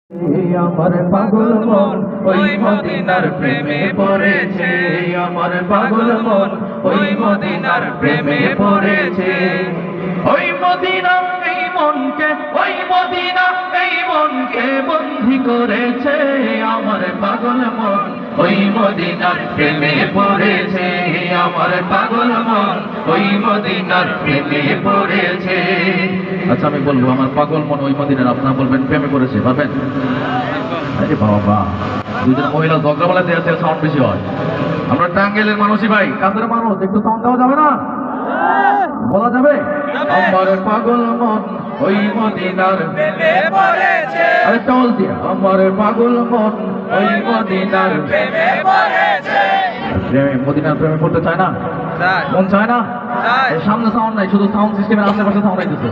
আমার পাগল মন ওই মদিনার প্রেমে পড়েছে। আমার পাগল মন ওই মদিনার প্রেমে পড়েছে। ওই মদিনা এই মনকে, ওই মদিনা এই মনকে বন্দী করেছে। আমার পাগল মন ওই মদিনার প্রেমে পড়েছে। আমার পাগল মন ওই মদিনার প্রেমে পড়েছে। আচ্ছা, আমি বলবো আমার পাগল মন ওই মদিনার, আপনারা বলবেন প্রেমে পড়েছে, পারবেন? আরে বাবা, দুজন মহিলা ঝগড়া বলে দেওয়া সাউন্ড বেশি হয়। আমরা টাঙ্গাইলের মানুষই ভাই, কাছের মানুষ, একটু সাউন্ড দেওয়া যাবে না? বলা যাবে? আমার পাগল মন ওই মদিনার প্রেমে পড়েছে। আরে চল দিয়া, আমার পাগল মন ওই মদিনার প্রেমে পড়েছে। প্রেমে, মদিনার প্রেমে পড়তে চায় না? মন চায় না? সামনে সাউন্ড নাই, শুধু সাউন্ড সিস্টেমের আশেপাশে সাউন্ড আইতেছে,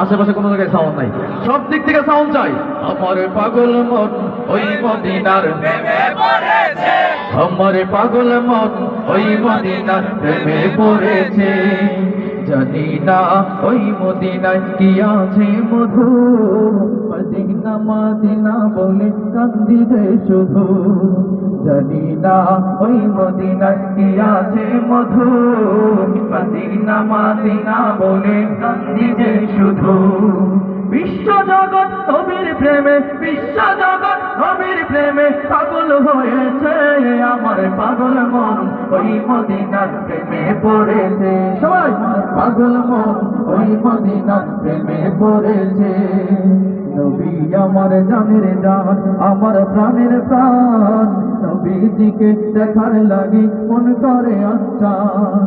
আশেপাশে কোনো জায়গায় সাউন্ড নাই, সব দিক থেকে সাউন্ড চাই। আমার পাগল মন ওই মদিনার প্রেমে পড়েছে। আমার পাগল মন ওই মদিনার প্রেমে পড়েছে। জানি না ওই মদিনায় কি আছে মধু, মদিনা মদিনা বলে কান্দি রে শুধু। জানি না ওই মদিনায় কি আছে মধু, মদিনা মদিনা বলে কান্দি রে শুধু। বিশ্ব জগৎ নবীর প্রেমে, বিশ্ব জগৎ নবীর প্রেমে পাগল হয়েছে। আমার পাগল মন ওই মদিনার প্রেমে পড়েছে। সবাই পাগল মন ওই মদিনার প্রেমে পড়েছে। নবী আমার জানের জান, আমার প্রাণের প্রাণ, নবীজিকে দেখার লাগি মন করে আচ্ছান।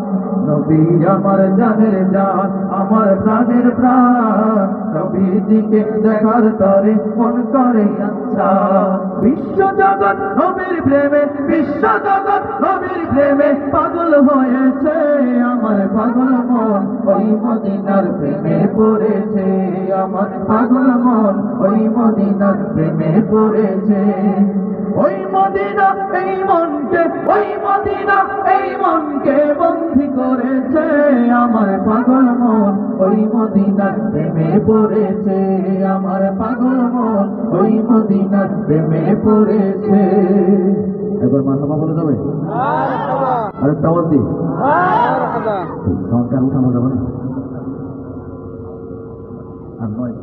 নবী আমার জানের জান, আমার প্রাণের প্রাণ, নবীজিকে দেখার তরে মন করে আচ্ছান। বিশ্ব জগৎ নবীর প্রেমে, বিশ্ব জগৎ নবীর প্রেমে পাগল হয়েছে। আমার পাগল মন ওই মদিনার প্রেমে পড়েছে। আমার পাগল মন ওই মদিনার প্রেমে পড়েছে। ওই মদিনা এই মনকে, ওই মদিনা এই মনকে বন্দী করেছে। আমার পাগল মন ওই মদিনার প্রেমে পড়েছে। আমার পাগল মন ওই মদিনার প্রেমে পড়েছে। একবার মাথা বলে যাবে, আরেকটা আওয়াজ দিই, উঠানো যাবে না আর নয়।